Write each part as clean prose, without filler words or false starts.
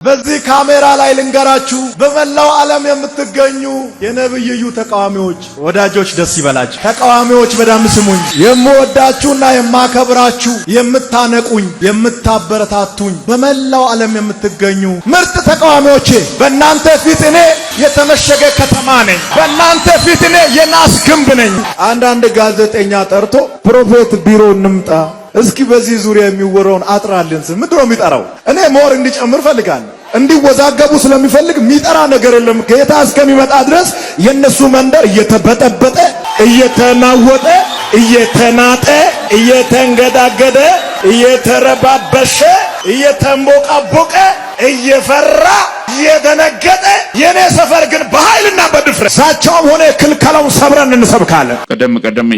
በዚህ ካሜራ ላይ ልንገራችሁ በመላው ዓለም የምትገኙ የነብዩ ተቃዋሚዎች ወዳጆች ደስ ይበላችሁ። ተቃዋሚዎች በደም ስሙኝ። የምወዳችሁና የማከብራችሁ የምታነቁኝ የምታበረታቱኝ በመላው ዓለም የምትገኙ ምርጥ ተቃዋሚዎቼ በእናንተ ፊት እኔ የተመሸገ ከተማ ነኝ። በእናንተ ፊት እኔ የናስ ግንብ ነኝ። አንዳንድ ጋዜጠኛ ጠርቶ ፕሮፌት ቢሮ እንምጣ እስኪ በዚህ ዙሪያ የሚወራውን አጥራልን ስም ምንድነው የሚጠራው? እኔ ሞር እንዲጨምር ፈልጋለሁ። እንዲወዛገቡ ስለሚፈልግ የሚጠራ ነገር የለም። ጌታ እስከሚመጣ ድረስ የነሱ መንደር እየተበጠበጠ እየተናወጠ እየተናጠ እየተንገዳገደ እየተረባበሸ እየተንቦቃቦቀ እየፈራ እየደነገጠ የኔ ሰፈር ግን በኃይልና በድፍረት ሳቻውም ሆነ ክልከላው ሰብረን እንሰብካለን። ቀደም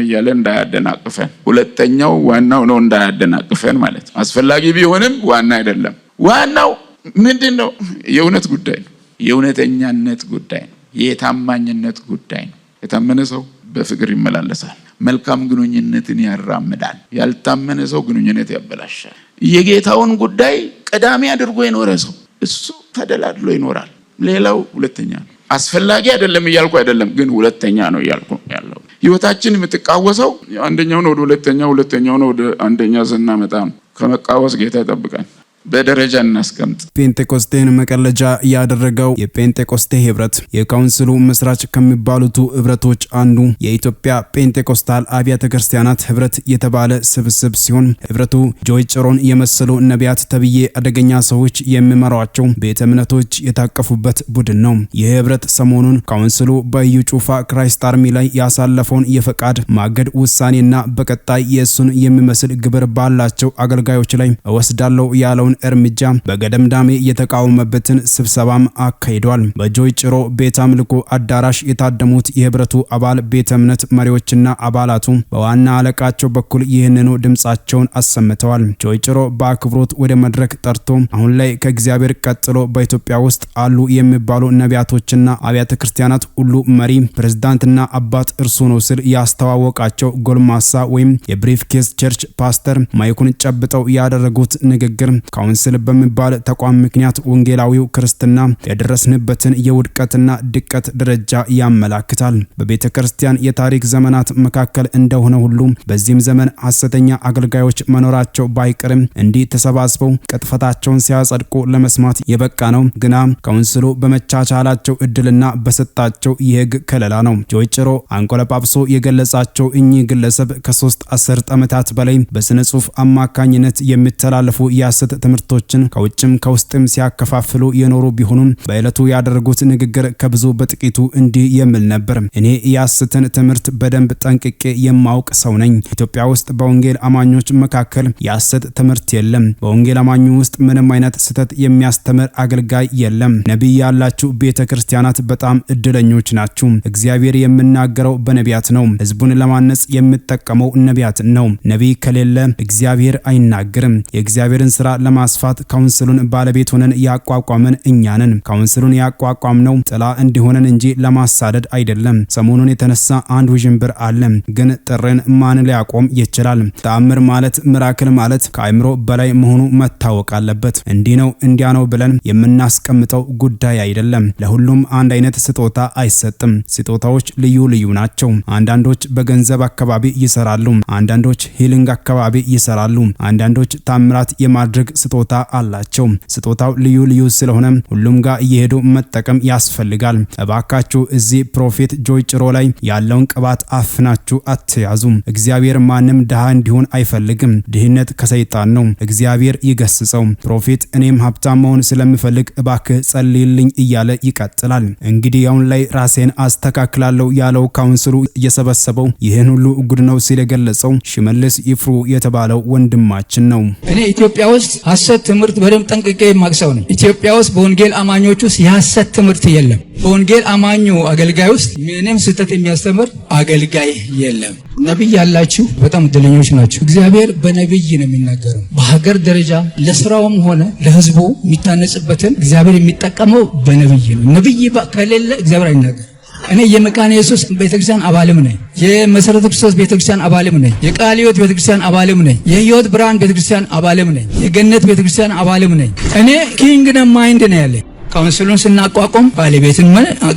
እያለ እንዳያደናቅፈን ሁለተኛው ዋናው ነው። እንዳያደናቅፈን ማለት አስፈላጊ ቢሆንም ዋና አይደለም። ዋናው ምንድነው? የእውነት ጉዳይ ነው። የእውነተኛነት ጉዳይ ነው። የታማኝነት ጉዳይ ነው። የታመነ ሰው በፍቅር ይመላለሳል። መልካም ግንኙነትን ያራምዳል። ያልታመነ ሰው ግንኙነት ያበላሻል። የጌታውን ጉዳይ ቀዳሚ አድርጎ የኖረ ሰው እሱ ተደላድሎ ይኖራል። ሌላው ሁለተኛ ነው። አስፈላጊ አይደለም እያልኩ አይደለም፣ ግን ሁለተኛ ነው እያልኩ ያለው። ህይወታችን የምትቃወሰው አንደኛው ነው ወደ ሁለተኛው፣ ሁለተኛው ነው ወደ አንደኛ ስናመጣ ነው። ከመቃወስ ጌታ ይጠብቃል። በደረጃ እናስቀምጥ። ፔንቴኮስቴን መቀለጃ ያደረገው የፔንቴኮስቴ ህብረት የካውንስሉ መስራች ከሚባሉት ህብረቶች አንዱ የኢትዮጵያ ፔንቴኮስታል አብያተ ክርስቲያናት ህብረት የተባለ ስብስብ ሲሆን ህብረቱ ጆይ ጭሮን የመሰሉ ነቢያት ተብዬ አደገኛ ሰዎች የሚመሯቸው ቤተ እምነቶች የታቀፉበት ቡድን ነው። ይህ ህብረት ሰሞኑን ካውንስሉ በኢዩ ጩፋ ክራይስት አርሚ ላይ ያሳለፈውን የፈቃድ ማገድ ውሳኔና በቀጣይ የእሱን የሚመስል ግብር ባላቸው አገልጋዮች ላይ እወስዳለሁ ያለውን እርምጃ በገደምዳሜ የተቃወመበትን ስብሰባም አካሂዷል። በጆይ ጭሮ ቤተ አምልኮ አዳራሽ የታደሙት የህብረቱ አባል ቤተ እምነት መሪዎችና አባላቱ በዋና አለቃቸው በኩል ይህንኑ ድምጻቸውን አሰምተዋል። ጆይ ጭሮ በአክብሮት ወደ መድረክ ጠርቶ አሁን ላይ ከእግዚአብሔር ቀጥሎ በኢትዮጵያ ውስጥ አሉ የሚባሉ ነቢያቶችና አብያተ ክርስቲያናት ሁሉ መሪ ፕሬዝዳንትና አባት እርሱ ነው ሲል ያስተዋወቃቸው ጎልማሳ ወይም የብሪፍ ኬስ ቸርች ፓስተር ማይኩን ጨብጠው ያደረጉት ንግግር ካውንስል በሚባል ተቋም ምክንያት ወንጌላዊው ክርስትና የደረስንበትን የውድቀትና ድቀት ደረጃ ያመላክታል። በቤተ ክርስቲያን የታሪክ ዘመናት መካከል እንደሆነ ሁሉ በዚህም ዘመን ሐሰተኛ አገልጋዮች መኖራቸው ባይቀርም እንዲህ ተሰባስበው ቅጥፈታቸውን ሲያጸድቁ ለመስማት የበቃ ነው። ግና ካውንስሉ በመቻቻላቸው እድልና በሰጣቸው የህግ ከለላ ነው። ጆይ ጭሮ አንቆለጳጵሶ የገለጻቸው እኚህ ግለሰብ ከ3 አስርት ዓመታት በላይ በስነ ጽሑፍ አማካኝነት የሚተላለፉ የሐሰት ትምህርቶችን ከውጭም ከውስጥም ሲያከፋፍሉ የኖሩ ቢሆኑም በእለቱ ያደረጉት ንግግር ከብዙ በጥቂቱ እንዲህ የሚል ነበር። እኔ የሐሰትን ትምህርት በደንብ ጠንቅቄ የማውቅ ሰው ነኝ። ኢትዮጵያ ውስጥ በወንጌል አማኞች መካከል የሐሰት ትምህርት የለም። በወንጌል አማኙ ውስጥ ምንም አይነት ስህተት የሚያስተምር አገልጋይ የለም። ነቢይ ያላችሁ ቤተ ክርስቲያናት በጣም እድለኞች ናችሁ። እግዚአብሔር የሚናገረው በነቢያት ነው። ህዝቡን ለማነጽ የሚጠቀመው ነቢያት ነው። ነቢይ ከሌለ እግዚአብሔር አይናገርም። የእግዚአብሔርን ስራ ለማስፋት ካውንስሉን ባለቤት ሆነን ያቋቋመን እኛንን። ካውንስሉን ያቋቋምነው ጥላ እንዲሆነን እንጂ ለማሳደድ አይደለም። ሰሞኑን የተነሳ አንድ ውዥንብር አለ፣ ግን ጥርን ማን ሊያቆም ይችላል? ተአምር ማለት ሚራክል ማለት ከአእምሮ በላይ መሆኑ መታወቅ አለበት። እንዲህ ነው እንዲያ ነው ብለን የምናስቀምጠው ጉዳይ አይደለም። ለሁሉም አንድ አይነት ስጦታ አይሰጥም። ስጦታዎች ልዩ ልዩ ናቸው። አንዳንዶች በገንዘብ አካባቢ ይሰራሉ፣ አንዳንዶች ሂሊንግ አካባቢ ይሰራሉ፣ አንዳንዶች ታምራት የማድረግ ስጦታ አላቸው። ስጦታው ልዩ ልዩ ስለሆነ ሁሉም ጋር እየሄዱ መጠቀም ያስፈልጋል። እባካችሁ እዚህ ፕሮፌት ጆይ ጭሮ ላይ ያለውን ቅባት አፍናችሁ አትያዙ። እግዚአብሔር ማንም ድሃ እንዲሆን አይፈልግም። ድህነት ከሰይጣን ነው። እግዚአብሔር ይገስጸው። ፕሮፌት እኔም ሀብታም መሆን ስለምፈልግ እባክህ ጸልይልኝ እያለ ይቀጥላል። እንግዲህ አሁን ላይ ራሴን አስተካክላለሁ ያለው ካውንስሉ እየሰበሰበው ይህን ሁሉ ጉድ ነው ሲል የገለጸው ሽመልስ ይፍሩ የተባለው ወንድማችን ነው። እኔ ኢትዮጵያ ውስጥ ሐሰት ትምህርት በደም ጠንቅቄ የማቅሰው ነው። ኢትዮጵያ ውስጥ በወንጌል አማኞች ውስጥ የሐሰት ትምህርት የለም። በወንጌል አማኙ አገልጋይ ውስጥ ምንም ስህተት የሚያስተምር አገልጋይ የለም። ነብይ ያላችሁ በጣም እድለኞች ናችሁ። እግዚአብሔር በነብይ ነው የሚናገረው። በሀገር ደረጃ ለስራውም ሆነ ለህዝቡ የሚታነጽበትን እግዚአብሔር የሚጠቀመው በነብይ ነው። ነብይ ከሌለ እግዚአብሔር አይናገርም። እኔ የመካነ ኢየሱስ ቤተክርስቲያን አባልም ነኝ። የመሰረተ ክርስቶስ ቤተክርስቲያን አባልም ነኝ። የቃለ ሕይወት ቤተክርስቲያን አባልም ነኝ። የሕይወት ብርሃን ቤተክርስቲያን አባልም ነኝ። የገነት ቤተክርስቲያን አባልም ነኝ። እኔ ኪንግደም ማይንድ ነው ያለኝ። ካውንስሉን ስናቋቁም ባለቤትን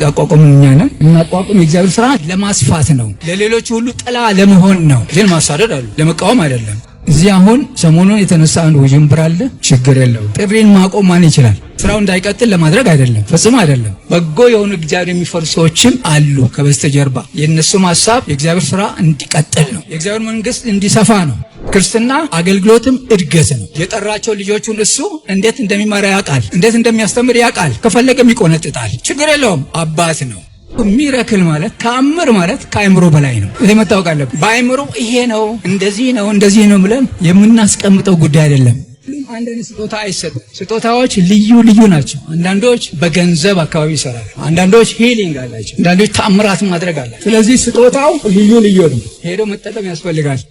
አቋቁም እኛ ነን። እናቋቁም የእግዚአብሔር ስራ ለማስፋት ነው፣ ለሌሎች ሁሉ ጥላ ለመሆን ነው። ግን ማሳደድ አለ ለመቃወም አይደለም። እዚህ አሁን ሰሞኑን የተነሳ አንድ ውዥንብር አለ። ችግር የለው። ጥሪን ማቆም ማን ይችላል? ስራው እንዳይቀጥል ለማድረግ አይደለም፣ ፈጽሞ አይደለም። በጎ የሆኑ እግዚአብሔር የሚፈሩ ሰዎችም አሉ ከበስተጀርባ። የእነሱም ሀሳብ የእግዚአብሔር ስራ እንዲቀጥል ነው፣ የእግዚአብሔር መንግስት እንዲሰፋ ነው። ክርስትና አገልግሎትም እድገት ነው። የጠራቸው ልጆቹን እሱ እንዴት እንደሚመራ ያውቃል፣ እንዴት እንደሚያስተምር ያውቃል። ከፈለገም ይቆነጥጣል፣ ችግር የለውም። አባት ነው። ሚራክል ማለት ተአምር ማለት ከአእምሮ በላይ ነው። ይሄ መታወቅ አለበት። በአእምሮ ይሄ ነው እንደዚህ ነው ብለን የምናስቀምጠው ጉዳይ አይደለም። አንድ ስጦታ አይሰጥም። ስጦታዎች ልዩ ናቸው። አንዳንዶች በገንዘብ አካባቢ ይሰራሉ፣ አንዳንዶች ሂሊንግ አላቸው፣ አንዳንዶች ተአምራት ማድረግ አላቸው። ስለዚህ ስጦታው ልዩ ነው። ሄዶ መጠቀም ያስፈልጋል።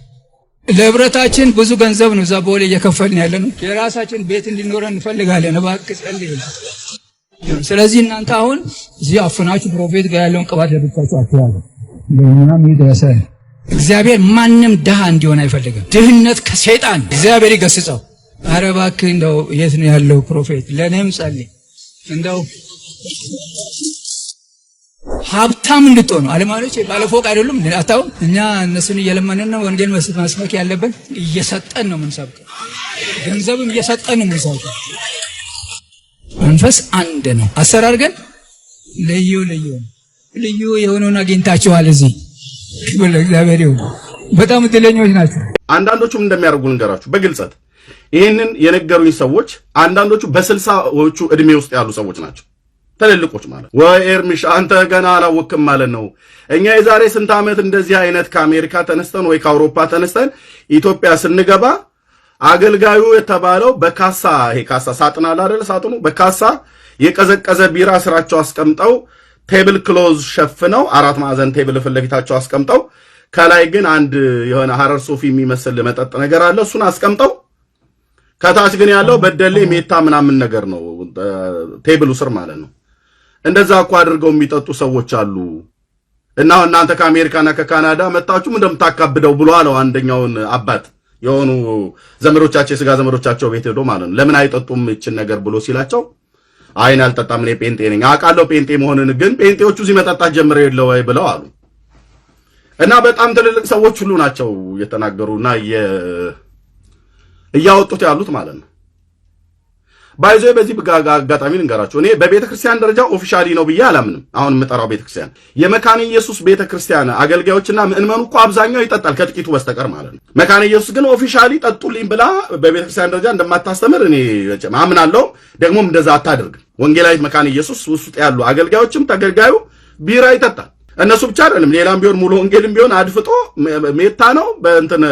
ለህብረታችን ብዙ ገንዘብ ነው እዛ ቦሌ እየከፈልን ያለ ነው። የራሳችን ቤት እንዲኖረን እንፈልጋለን። እባክህ ጸልይ። ስለዚህ እናንተ አሁን እዚህ አፍናችሁ ፕሮፌት ጋር ያለውን ቅባት ለብቻችሁ አትያዙ። ለኛም ይድረሰ። እግዚአብሔር ማንም ድሃ እንዲሆን አይፈልግም። ድህነት ከሰይጣን እግዚአብሔር ይገስጸው። ኧረ እባክህ እንደው የት ነው ያለው ፕሮፌት? ለኔም ጸልይ። እንደው ሀብታም እንድትሆኑ አለማለች ባለፎቅ አይደሉም አታው። እኛ እነሱን እየለመንን ነው ወንጌል መስበክ ያለብን። እየሰጠን ነው የምንሰብከው፣ ገንዘብም እየሰጠን ነው የምንሰብከው። መንፈስ አንድ ነው፣ አሰራር ግን ልዩ የሆነውን አግኝታችኋል። እዚህ ክብር እግዚአብሔር ይሁን። በጣም እድለኞች ናቸው። አንዳንዶቹም እንደሚያደርጉ ልንገራችሁ በግልጸት። ይህንን የነገሩኝ ሰዎች አንዳንዶቹ በ60ዎቹ እድሜ ውስጥ ያሉ ሰዎች ናቸው፣ ትልልቆች ማለት። ወይ ኤርሚሽ አንተ ገና አላወቅም ማለት ነው። እኛ የዛሬ ስንት ዓመት እንደዚህ አይነት ከአሜሪካ ተነስተን ወይ ከአውሮፓ ተነስተን ኢትዮጵያ ስንገባ አገልጋዩ የተባለው በካሳ ይሄ ካሳ ሳጥን አለ አይደል? ሳጥኑ በካሳ የቀዘቀዘ ቢራ ስራቸው አስቀምጠው ቴብል ክሎዝ ሸፍነው 4 ማዕዘን ቴብል ፊት ለፊታቸው አስቀምጠው ከላይ ግን አንድ የሆነ ሐረር ሶፊ የሚመስል መጠጥ ነገር አለ፣ እሱን አስቀምጠው ከታች ግን ያለው በደሌ ሜታ ምናምን ነገር ነው ቴብሉ ስር ማለት ነው። እንደዛ እኮ አድርገው የሚጠጡ ሰዎች አሉ። እና እናንተ ከአሜሪካና ከካናዳ መጣችሁ እንደምታካብደው ብሎ አለው አንደኛውን አባት የሆኑ ዘመዶቻቸው የሥጋ ዘመዶቻቸው ቤት ሄዶ ማለት ነው። ለምን አይጠጡም እችን ነገር ብሎ ሲላቸው አይን አልጠጣም እኔ ጴንጤ ነኝ አውቃለሁ ጴንጤ መሆንን፣ ግን ጴንጤዎቹ እዚህ መጠጣት ጀምረው የለው ወይ ብለው አሉ። እና በጣም ትልልቅ ሰዎች ሁሉ ናቸው የተናገሩና እያወጡት ያሉት ማለት ነው። ባይዞ በዚህ አጋጣሚ ልንገራችሁ፣ እኔ በቤተክርስቲያን ደረጃ ኦፊሻሊ ነው ብዬ አላምንም። አሁን የምጠራው ቤተክርስቲያን የመካነ ኢየሱስ ቤተክርስቲያን አገልጋዮችና ምእመኑ እኮ አብዛኛው ይጠጣል ከጥቂቱ በስተቀር ማለት ነው። መካነ ኢየሱስ ግን ኦፊሻሊ ጠጡልኝ ብላ በቤተክርስቲያን ደረጃ እንደማታስተምር እኔ አምናለሁ። ደግሞም እንደዛ አታደርግም። ወንጌላዊት መካነ ኢየሱስ ውስጥ ያሉ አገልጋዮችም ተገልጋዩ ቢራ ይጠጣል። እነሱ ብቻ አይደለም፣ ሌላም ቢሆን ሙሉ ወንጌልም ቢሆን አድፍጦ ሜታ ነው በእንትን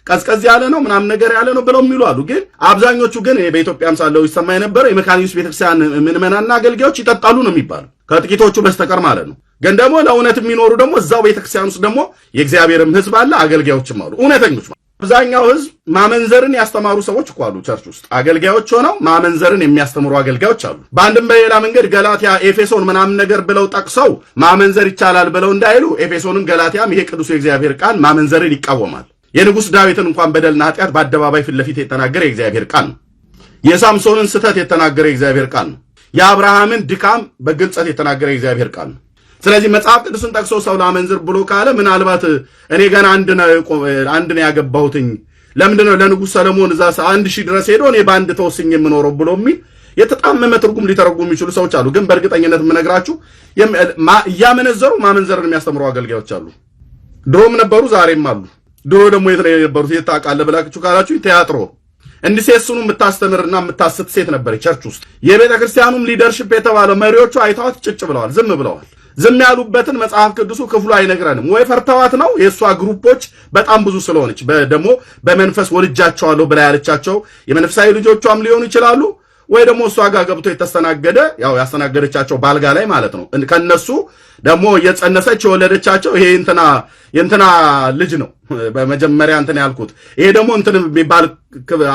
ቀዝቀዝ ያለ ነው ምናምን ነገር ያለ ነው ብለው የሚሉ አሉ። ግን አብዛኞቹ ግን በኢትዮጵያም ሳለው ይሰማ የነበረው የመካነ ኢየሱስ ቤተክርስቲያን ምእመናንና አገልጋዮች ይጠጣሉ ነው የሚባሉ ከጥቂቶቹ በስተቀር ማለት ነው። ግን ደግሞ ለእውነት የሚኖሩ ደግሞ እዛው ቤተክርስቲያን ውስጥ ደግሞ የእግዚአብሔርም ሕዝብ አለ፣ አገልጋዮችም አሉ እውነተኞች። አብዛኛው ሕዝብ ማመንዘርን ያስተማሩ ሰዎች እኮ አሉ ቸርች ውስጥ አገልጋዮች ሆነው ማመንዘርን የሚያስተምሩ አገልጋዮች አሉ። በአንድም በሌላ መንገድ ገላትያ፣ ኤፌሶን ምናምን ነገር ብለው ጠቅሰው ማመንዘር ይቻላል ብለው እንዳይሉ ኤፌሶንም ገላትያም ይሄ ቅዱስ የእግዚአብሔር ቃል ማመንዘርን ይቃወማል። የንጉሥ ዳዊትን እንኳን በደልና ኃጢአት በአደባባይ ፊት ለፊት የተናገረ የእግዚአብሔር ቃል ነው። የሳምሶንን ስህተት የተናገረ የእግዚአብሔር ቃል ነው። የአብርሃምን ድካም በግልጸት የተናገረ የእግዚአብሔር ቃል ነው። ስለዚህ መጽሐፍ ቅዱስን ጠቅሶ ሰው ላመንዝር ብሎ ካለ ምናልባት እኔ ገና አንድ ነው ያገባሁትኝ ለምንድነው ለንጉሥ ሰለሞን እዛ 1000 ድረስ ሄዶ እኔ በአንድ ተወስኝ የምኖረው ብሎ የሚል የተጣመመ ትርጉም ሊተረጉሙ የሚችሉ ሰዎች አሉ። ግን በእርግጠኝነት የምነግራችሁ እያመነዘሩ ማመንዘርን የሚያስተምሩ አገልጋዮች አሉ። ድሮም ነበሩ፣ ዛሬም አሉ። ድሮ ደግሞ የት ነው የነበሩት? የት ታውቃለህ ብላችሁ ካላችሁ ቲያትሮ እንዲሴስኑ የምታስተምርና የምታስት ሴት ነበር ቸርች ውስጥ። የቤተ ክርስቲያኑም ሊደርሺፕ የተባለው መሪዎቹ አይተዋት ጭጭ ብለዋል፣ ዝም ብለዋል። ዝም ያሉበትን መጽሐፍ ቅዱሱ ክፍሉ አይነግረንም። ወይ ፈርተዋት ነው የእሷ ግሩፖች በጣም ብዙ ስለሆነች ደግሞ በመንፈስ ወልጃቸዋለሁ ብላ ያለቻቸው የመንፈሳዊ ልጆቿም ሊሆኑ ይችላሉ፣ ወይ ደግሞ እሷ ጋር ገብቶ የተስተናገደ ያው ያስተናገደቻቸው ባልጋ ላይ ማለት ነው። ከነሱ ደግሞ የጸነሰች የወለደቻቸው ይሄ እንትና ልጅ ነው በመጀመሪያ እንትን ያልኩት። ይሄ ደግሞ እንትን የሚባል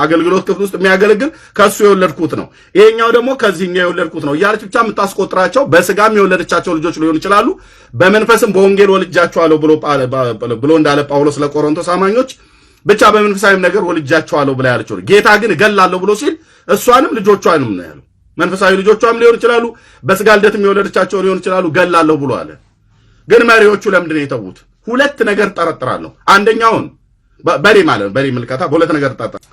አገልግሎት ክፍል ውስጥ የሚያገለግል ከሱ የወለድኩት ነው። ይሄኛው ደግሞ ከዚህኛው የወለድኩት ነው እያለች ብቻ የምታስቆጥራቸው በስጋም የወለደቻቸው ልጆች ሊሆኑ ይችላሉ። በመንፈስም በወንጌል ወልጃቸዋለሁ ብሎ እንዳለ ጳውሎስ ለቆሮንቶስ አማኞች ብቻ በመንፈሳዊም ነገር ወልጃቸዋለሁ ብላ ያለችው። ጌታ ግን እገላለሁ ብሎ ሲል እሷንም ልጆቿንም ነው ያለው። መንፈሳዊ ልጆቿም ሊሆን ይችላሉ፣ በስጋ ልደትም የወለደቻቸው ሊሆን ይችላሉ። እገላለሁ ብሎ አለ። ግን መሪዎቹ ለምንድን ነው የተዉት? ሁለት ነገር ጠረጥራለሁ። አንደኛውን በሬ ማለት በሬ ምልከታ በሁለት ነገር ጠረጥራለሁ።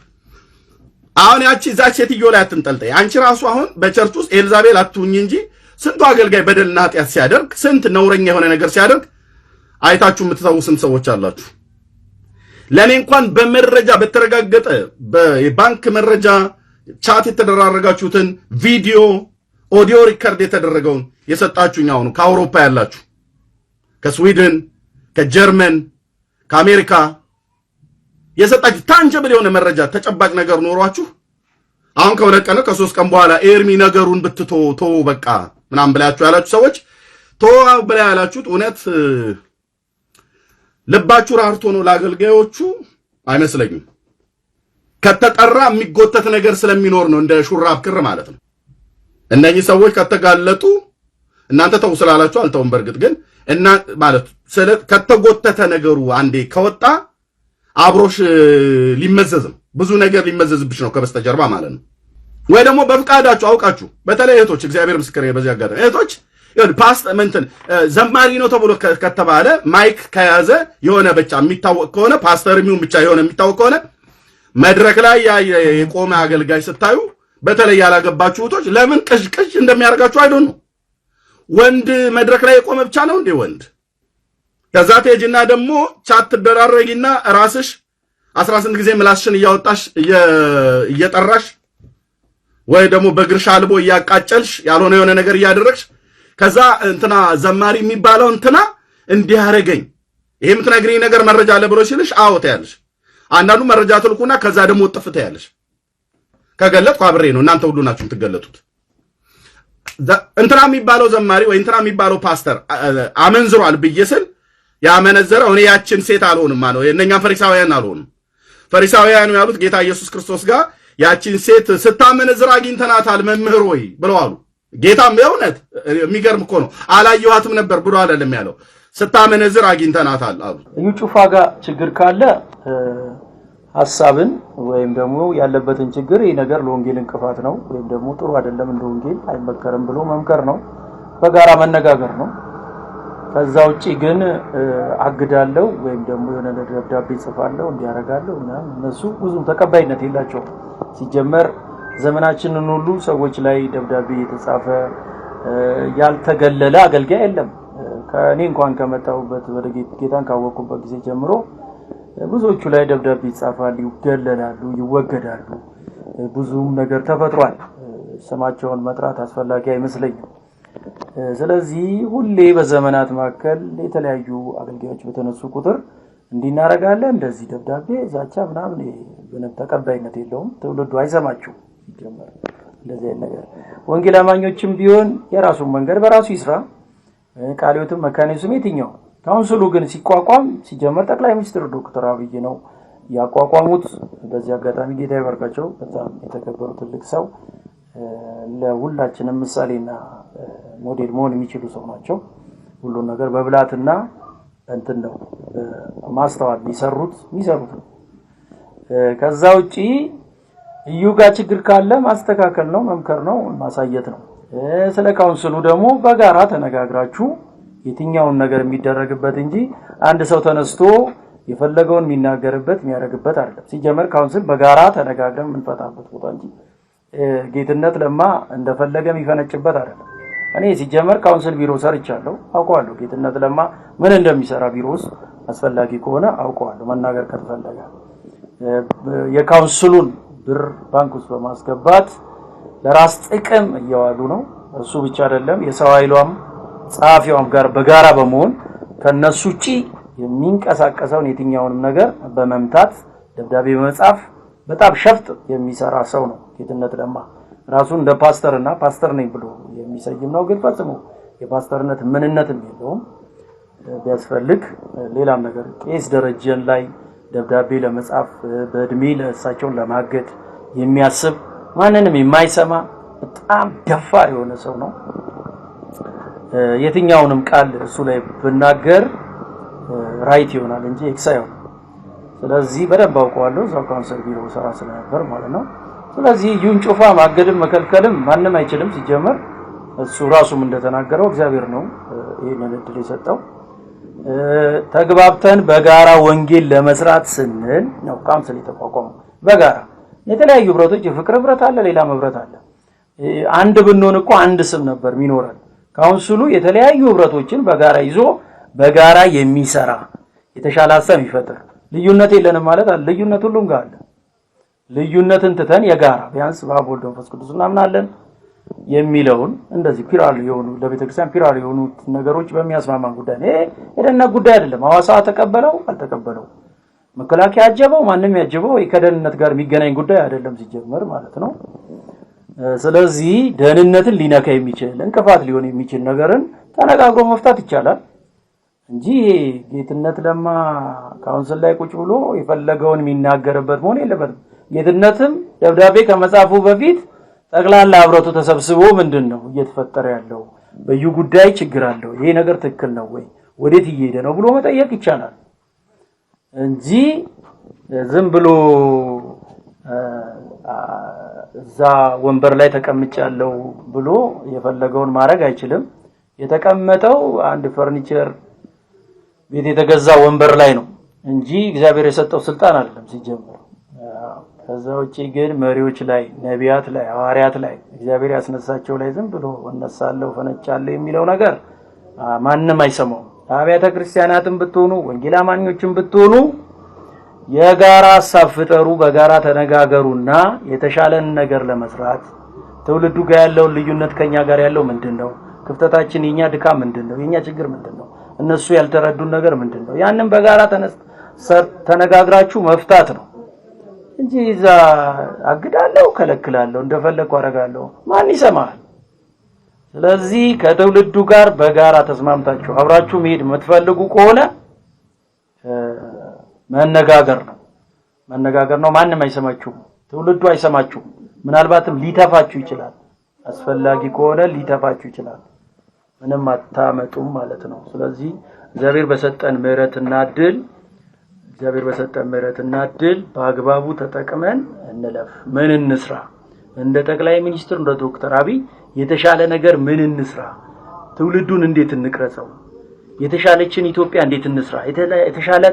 አሁን ያቺ ዛች ሴትዮ ላይ አትንጠልጠይ። አንቺ ራሱ አሁን በቸርች ውስጥ ኤልዛቤል አትሁኝ እንጂ ስንቱ አገልጋይ በደልና ኃጢአት ሲያደርግ ስንት ነውረኛ የሆነ ነገር ሲያደርግ አይታችሁ የምትተው ስንት ሰዎች አላችሁ። ለኔ እንኳን በመረጃ በተረጋገጠ በባንክ መረጃ ቻት የተደራረጋችሁትን ቪዲዮ ኦዲዮ ሪከርድ የተደረገውን የሰጣችሁኝ አሁን ከአውሮፓ ያላችሁ ከስዊድን ከጀርመን ከአሜሪካ የሰጣችሁ ታንጀብል የሆነ መረጃ ተጨባጭ ነገር ኖሯችሁ አሁን ከሁለት ቀን ከሶስት ቀን በኋላ ኤርሚ ነገሩን ብትቶ በቃ ምናምን ብላችሁ ያላችሁ ሰዎች ብላ ያላችሁት እውነት ልባችሁ ራርቶ ነው ለአገልጋዮቹ አይመስለኝም። ከተጠራ የሚጎተት ነገር ስለሚኖር ነው እንደ ሹራብ ክር ማለት ነው። እነኚህ ሰዎች ከተጋለጡ እናንተ ተው ስላላችሁ አልተውም። በርግጥ ግን እና ማለት ከተጎተተ ነገሩ አንዴ ከወጣ አብሮሽ ሊመዘዝም ብዙ ነገር ሊመዘዝብሽ ነው ከበስተጀርባ ማለት ነው። ወይ ደግሞ በፍቃዳችሁ አውቃችሁ በተለይ እህቶች እግዚአብሔር ምስክሬ በዚህ አጋጣሚ እህቶች ፓስተር እንትን ዘማሪ ነው ተብሎ ከተባለ ማይክ ከያዘ የሆነ ብቻ የሚታወቅ ከሆነ ፓስተር የሚሆን ብቻ የሆነ የሚታወቅ ከሆነ መድረክ ላይ የቆመ አገልጋይ ስታዩ በተለይ ያላገባችሁ እህቶች ለምን ቅዥቅዥ እንደሚያደርጋችሁ አይዶን ነው። ወንድ መድረክ ላይ የቆመ ብቻ ነው እንዴ ወንድ? ከዛ ቴጅና ደግሞ ቻት ተደራረጊና ራስሽ 18 ጊዜ ምላስሽን እያወጣሽ እየጠራሽ ወይ ደግሞ በግርሻ አልቦ እያቃጨልሽ ያልሆነ የሆነ ነገር እያደረግሽ ከዛ እንትና ዘማሪ የሚባለው እንትና እንዲህ አረገኝ ይሄ የምትነግሪኝ ነገር መረጃ አለ ብሎ ሲልሽ አውጣ ያለሽ አንዳንዱ መረጃ ትልኩና ከዛ ደግሞ ጥፍታ ያለሽ ከገለጥኩ አብሬ ነው እናንተ ሁሉ ናችሁ የምትገለጡት። እንትና የሚባለው ዘማሪ ወይ እንትና የሚባለው ፓስተር አመንዝሯል ብዬስል ያመነዘረው እኔ ያችን ሴት አልሆንም ማለት የነኛ ፈሪሳውያን አልሆንም። ፈሪሳውያኑ ያሉት ጌታ ኢየሱስ ክርስቶስ ጋር ያችን ሴት ስታመነዝር አግኝተናታል መምህር ወይ ብለዋሉ። ጌታም የእውነት የሚገርም እኮ ነው አላየኋትም ነበር ብሎ አይደለም ያለው ስታመነዝር አግኝተናታል አሉ። እዩ ጩፋ ጋር ችግር ካለ ሐሳብን ወይም ደግሞ ያለበትን ችግር ይሄ ነገር ለወንጌል እንቅፋት ነው ወይም ደግሞ ጥሩ አይደለም እንደ ወንጌል አይመከርም ብሎ መምከር ነው፣ በጋራ መነጋገር ነው። ከዛ ውጪ ግን አግዳለው ወይም ደግሞ የሆነ ደብዳቤ ጽፋለው እንዲያረጋለው እና እነሱ ብዙም ተቀባይነት የላቸውም። ሲጀመር ዘመናችንን ሁሉ ሰዎች ላይ ደብዳቤ የተጻፈ ያልተገለለ አገልጋይ የለም። ከኔ እንኳን ከመጣሁበት ወደ ጌታን ካወቁበት ጊዜ ጀምሮ ብዙዎቹ ላይ ደብዳቤ ይጻፋሉ፣ ይገለላሉ፣ ይወገዳሉ። ብዙም ነገር ተፈጥሯል። ስማቸውን መጥራት አስፈላጊ አይመስለኝም። ስለዚህ ሁሌ በዘመናት መካከል የተለያዩ አገልጋዮች በተነሱ ቁጥር እንዲናረጋለን እንደዚህ ደብዳቤ ዛቻ ምናምን ምንም ተቀባይነት የለውም። ትውልዱ አይሰማችሁ ይጀምር እንደዚህ ነገር። ወንጌል አማኞችም ቢሆን የራሱን መንገድ በራሱ ይስራ። ቃልዮትም መካኒዝም የትኛው ካውንስሉ ግን ሲቋቋም ሲጀመር ጠቅላይ ሚኒስትር ዶክተር አብይ ነው ያቋቋሙት። በዚህ አጋጣሚ ጌታ ይባርካቸው፣ በጣም የተከበሩ ትልቅ ሰው፣ ለሁላችንም ምሳሌና ሞዴል መሆን የሚችሉ ሰው ናቸው። ሁሉን ነገር በብላትና እንትን ነው ማስተዋል የሚሰሩት ነው። ከዛ ውጪ እዩ ጋር ችግር ካለ ማስተካከል ነው፣ መምከር ነው፣ ማሳየት ነው። ስለ ካውንስሉ ደግሞ በጋራ ተነጋግራችሁ የትኛውን ነገር የሚደረግበት እንጂ አንድ ሰው ተነስቶ የፈለገውን የሚናገርበት የሚያደርግበት አይደለም። ሲጀመር ካውንስል በጋራ ተነጋግረን የምንፈታበት ቦታ እንጂ ጌትነት ለማ እንደፈለገ የሚፈነጭበት አይደለም። እኔ ሲጀመር ካውንስል ቢሮ ሰርቻለሁ፣ አውቀዋለሁ። ጌትነት ለማ ምን እንደሚሰራ ቢሮ ውስጥ አስፈላጊ ከሆነ አውቀዋለሁ። መናገር ከተፈለገ የካውንስሉን ብር ባንክ ውስጥ በማስገባት ለራስ ጥቅም እያዋሉ ነው። እሱ ብቻ አይደለም፣ የሰው ኃይሏም ጻፊዋም ጋር በጋራ በመሆን ከነሱ ውጪ የሚንቀሳቀሰውን የትኛውንም ነገር በመምታት ደብዳቤ በመጻፍ በጣም ሸፍጥ የሚሰራ ሰው ነው ጌትነት ለማ። ራሱን እንደ ፓስተርና ፓስተር ነኝ ብሎ የሚሰይም ነው። ግን ፈጽሞ የፓስተርነት ምንነትም የለውም። ቢያስፈልግ ሌላም ነገር ቄስ ደረጀን ላይ ደብዳቤ ለመጻፍ በእድሜ ለእሳቸውን ለማገድ የሚያስብ ማንንም የማይሰማ በጣም ደፋር የሆነ ሰው ነው። የትኛውንም ቃል እሱ ላይ ብናገር ራይት ይሆናል እንጂ ኤክስ አይሆንም። ስለዚህ በደንብ አውቀዋለሁ። እዛው ካውንስል ቢሮ ሰራ ስለነበር ማለት ነው። ስለዚህ ዩን ጩፋ ማገድም መከልከልም ማንም አይችልም። ሲጀመር እሱ ራሱም እንደተናገረው እግዚአብሔር ነው ይሄንን እድል የሰጠው። ተግባብተን በጋራ ወንጌል ለመስራት ስንል ነው ካውንስል የተቋቋመው። በጋራ የተለያዩ ህብረቶች የፍቅር ህብረት አለ፣ ሌላ ህብረት አለ። አንድ ብንሆን እኮ አንድ ስም ነበር የሚኖረን። ካውንስሉ የተለያዩ ህብረቶችን በጋራ ይዞ በጋራ የሚሰራ የተሻለ ሀሳብ ይፈጥር። ልዩነት የለንም ማለት አለ። ልዩነት ሁሉም ጋር አለ። ልዩነትን ትተን የጋራ ቢያንስ በአብ ወልድ መንፈስ ቅዱስ እናምናለን የሚለውን እንደዚህ ፒራል የሆኑ ለቤተክርስቲያን ፒራል የሆኑ ነገሮች በሚያስማማን ጉዳይ ነው። የደህንነት ጉዳይ አይደለም። ሐዋሳ ተቀበለው አልተቀበለው፣ መከላከያ አጀበው ማንም ያጀበው ከደህንነት ጋር የሚገናኝ ጉዳይ አይደለም ሲጀመር ማለት ነው። ስለዚህ ደህንነትን ሊነካ የሚችል እንቅፋት ሊሆን የሚችል ነገርን ተነጋግሮ መፍታት ይቻላል እንጂ ጌትነት ለማ ካውንስል ላይ ቁጭ ብሎ የፈለገውን የሚናገርበት መሆን የለበትም። ጌትነትም ደብዳቤ ከመጻፉ በፊት ጠቅላላ ህብረቱ ተሰብስቦ ምንድነው እየተፈጠረ ያለው፣ በዩ ጉዳይ ችግር አለው፣ ይሄ ነገር ትክክል ነው ወይ፣ ወዴት እየሄደ ነው ብሎ መጠየቅ ይቻላል እንጂ ዝም ብሎ እዛ ወንበር ላይ ተቀምጫለሁ ብሎ የፈለገውን ማድረግ አይችልም። የተቀመጠው አንድ ፈርኒቸር ቤት የተገዛ ወንበር ላይ ነው እንጂ እግዚአብሔር የሰጠው ስልጣን አይደለም ሲጀመር። ከዛ ውጪ ግን መሪዎች ላይ፣ ነቢያት ላይ፣ ሐዋርያት ላይ እግዚአብሔር ያስነሳቸው ላይ ዝም ብሎ እነሳለሁ ፈነጫለሁ የሚለው ነገር ማንም አይሰማው። አብያተ ክርስቲያናትም ብትሆኑ ወንጌል አማኞችም ብትሆኑ የጋራ ሐሳብ ፍጠሩ፣ በጋራ ተነጋገሩና የተሻለን ነገር ለመስራት ትውልዱ ጋር ያለውን ልዩነት ከኛ ጋር ያለው ምንድነው? ክፍተታችን የኛ ድካም ምንድነው? የኛ ችግር ምንድነው? እነሱ ያልተረዱን ነገር ምንድነው? ያንን በጋራ ተነጋግራችሁ መፍታት ነው እንጂ እዛ አግዳለሁ ከለክላለሁ እንደፈለኩ አረጋለሁ ማን ይሰማል? ስለዚህ ከትውልዱ ጋር በጋራ ተስማምታችሁ አብራችሁ መሄድ የምትፈልጉ ከሆነ መነጋገር ነው። ማንም አይሰማችሁም። ትውልዱ አይሰማችሁም። ምናልባትም ሊተፋችሁ ይችላል። አስፈላጊ ከሆነ ሊተፋችሁ ይችላል። ምንም አታመጡም ማለት ነው። ስለዚህ እግዚአብሔር በሰጠን ምህረትና ድል በአግባቡ ተጠቅመን እንለፍ። ምን እንስራ? እንደ ጠቅላይ ሚኒስትር እንደ ዶክተር አብይ የተሻለ ነገር ምን እንስራ? ትውልዱን እንዴት እንቅረጸው? የተሻለችን ኢትዮጵያ እንዴት እንስራ? የተሻለ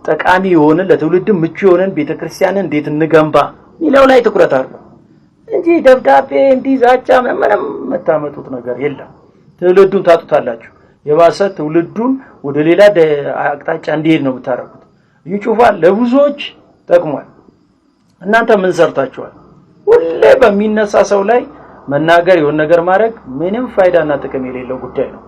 ጠቃሚ የሆነ ለትውልድ ምቹ የሆነ ቤተክርስቲያንን እንዴት እንገንባ ሚለው ላይ ትኩረት አድርጉ እንጂ ደብዳቤ እንዲዛቻ ምንም መታመጡት ነገር የለም። ትውልዱን ታጡታላችሁ። የባሰ ትውልዱን ወደ ሌላ አቅጣጫ እንዲሄድ ነው የምታረጉት። ይጩፋል ለብዙዎች ጠቅሟል። እናንተ ምን ሰርታችኋል? ሁሌ በሚነሳ ሰው ላይ መናገር የሆነ ነገር ማድረግ ምንም ፋይዳና ጥቅም የሌለው ጉዳይ ነው።